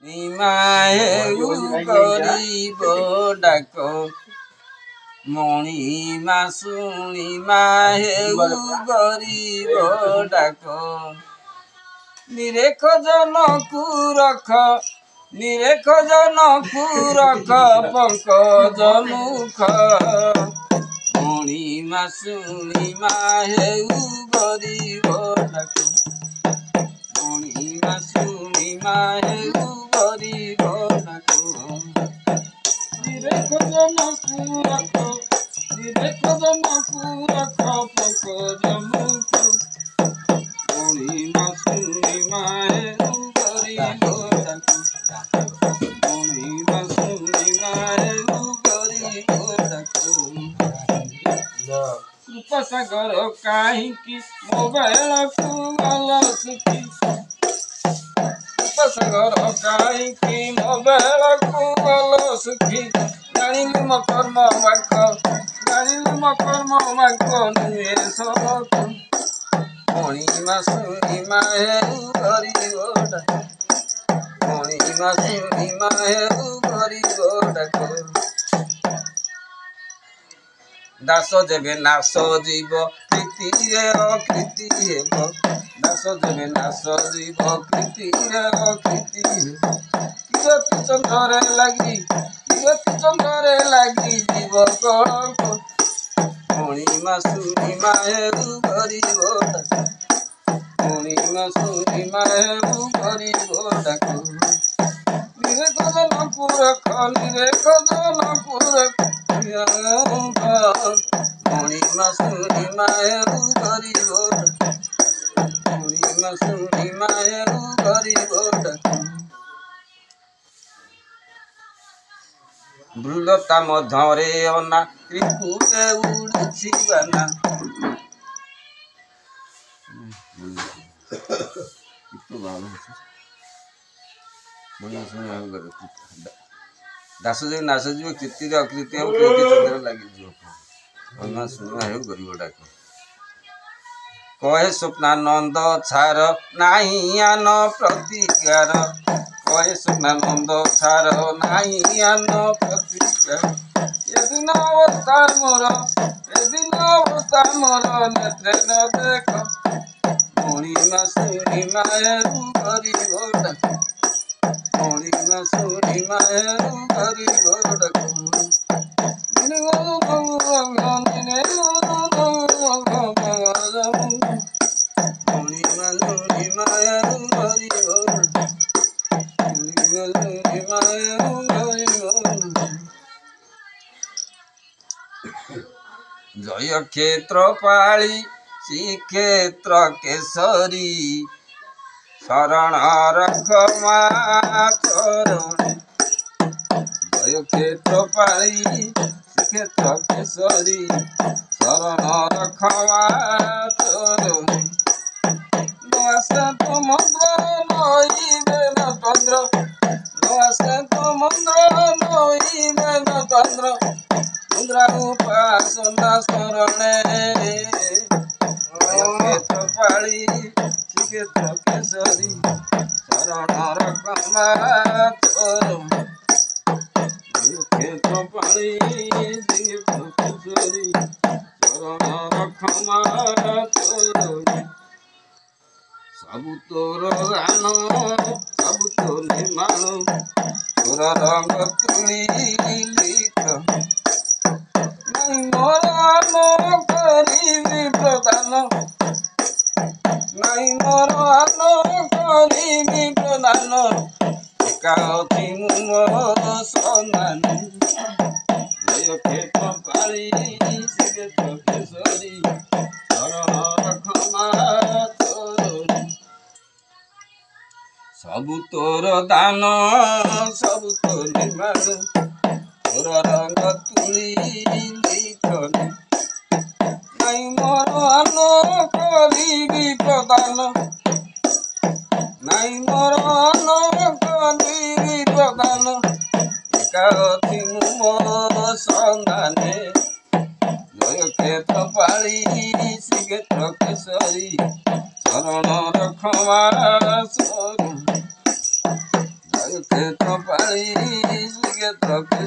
ନିମାହେଉ ଗରିବ ଡାକ ମଣିମା ଶୁଣିମା ହେଉ ଗରିବ ଡାକ ନିରେଖ ଜନକୁ ରଖ ନିରେଖ ଜନକୁ ରଖ ପଙ୍କଜ ମୁଖ ମଣିମା ଶୁଣିମା ହେଉ ଗରିବ ଡାକ ମଣିମା ଶୁଣିମା ହେଉ ଗରିବ ଡାକ ନିରେଖ ଜନକୁ ରଖ ନିରେଖ ଜନକୁ ରଖ ପଙ୍କଜ ମୁଖ ମଣିମା ଶୁଣିମା ହେଉ ଗରିବ ଡାକ ମଣିମା ଶୁଣିମା ହେଉ ଗରିବ ଡାକ କୃପାସାଗର କାହିଁକି ମୋ ବେଳକୁ ଗଲ ସୁଖୀ କୃପାସାଗର କାହିଁକି ମୋ ବେଳକୁ ଗଲ ସୁଖୀ ଜାଣିଲି ମୋ କର୍ମ ବାକ ଜାଣିଲି ମୋ କର୍ମ ବାକ ନୁହେଁ ସବକୁ ମଣିମା ଶୁଣିମା ହେଉ ଗରିବ ଡାକ ମଣିମା ଶୁଣିମା ହେଉ ଗରିବ ଡାକ ଦାସ ଯେବେ ନାଶ ଯିବ ପ୍ରୀତିରେ ଅକୃତି ହେବ ଦାସ ଯେବେ ନାଶ ଯିବ ପ୍ରୀତିରେ ଅକୃତି ହେବ କିରତି ଚନ୍ଦ୍ରରେ ଲାଗି ଯିବ କଳଙ୍କ ମଣିମା ଶୁଣିମା ହେଉ ଗରିବ ଡାକ ମଣିମା ଶୁଣିମା ହେଉ ଗରିବ ଡାକ ନିରେଖ ଜନକୁ ରଖ ନିରେଖ ଜନକୁ ରଖ ମଣିମା ଶୁଣିମା ହେଉ ଗରିବ ଡାକ ମଣିମା ଶୁଣିମା ହେଉ ଗରିବ ଡାକ ବୃଲତା ମଧ୍ୟରେ ଅନା ତ୍ରିପୁରେ ଉଡୁଛି ବାନା ଦାସ ଯେ ନାଶ ଯିବ କୀର୍ତ୍ତିରେ ଅକୃତି ହେବ କୀର୍ତ୍ତି ଚନ୍ଦ୍ରରେ ଲାଗିଯିବ ମଣିମା ଶୁଣିମା ହେଉ ଗରିବ ଡାକ କହେ ସ୍ୱପ୍ନାନନ୍ଦ ଛାର ନାହିଁ ଆନ ପ୍ରତିକାର କହେ ସ୍ୱପ୍ନାନନ୍ଦ ଛାର ନାହିଁ ଆନ ପ୍ରତିକାର ଏଦିନ ଅବସ୍ଥା ମୋର ନେତ୍ରେ ନ ଦେଖ ମଣିମା ଶୁଣିମା ହେଉ ଗରିବ ଡାକ ମଣିମା ଶୁଣିମା ହେଉ ଗରିବ ଡାକ ମଣିମା ଶୁଣିମା ହେଉ ଗରିବ ମଣିମା ହେଉ ଗରିବ ଜୟ କ୍ଷେତ୍ର ପାଳି ଶ୍ରୀକ୍ଷେତ୍ର କେଶରୀ ଶରଣ ରଖ ମା ଚରଣୀ ଜୟ କ୍ଷେତ୍ର ପାଳି ଶ୍ରୀକ୍ଷେତ୍ର କେଶରୀ ଶରଣ ରଖ ମା ଚରଣୀ ନଆସେ ତ ମନ୍ତ୍ର ନଇବେ ନ ଚନ୍ଦ୍ର ନଆସେ ତ ମନ୍ତ୍ର ନଇବେ ନ ଚନ୍ଦ୍ର ମୁଦ୍ରା ଉପାସନା ସ୍ମରଣେ କ୍ଷେତ୍ର ପାଳି ଶ୍ରୀକ୍ଷେତ୍ର କେଶରୀ ଶରଣ ରଖ ମା ଚରଣୀ କ୍ଷେତ୍ର ପାଳି ଶ୍ରୀକ୍ଷେତ୍ର କେଶରୀ ଶରଣ ରଖ ମା ଚରଣୀ ସବୁ ତୋର ଦାନ ସବୁ ତୋ ନିର୍ମାଣ ତୋର ରଙ୍ଗ ତୁଳି ଲିଖ ନାଇଁ ମୋର ଆନ କରିବି ପ୍ରଦାନ ନାଇଁ ମୋର ଆନ କରିବି ପ୍ରଦାନ ଏକା ଅଛି ମୁଁ ମୋର ସନ୍ଧାନ ଜୟ କ୍ଷେତ୍ର ପାଳି ଶ୍ରୀକ୍ଷେତ୍ର କେଶରୀ ଶରଣ ରଖ ମା ଚରଣୀ ସବୁ ତୋର ଦାନ ସବୁ ତୋ ନିର୍ମାଣ ତୋର ରଙ୍ଗ ତୁଳି ଲିଖନି ନାଇଁ ମୋର ଆନ କରିବି ପ୍ରଦାନ ନାଇଁ ମୋର ଆନ କରିବି ପ୍ରଦାନ ଏକା ଅଛି ମୁଁ ମୋର ସନ୍ଧାନେ ଜୟ କ୍ଷେତ୍ର ପାଳି ଶ୍ରୀକ୍ଷେତ୍ର କେଶରୀ ଶରଣ ରଖ ମା তো পারি তো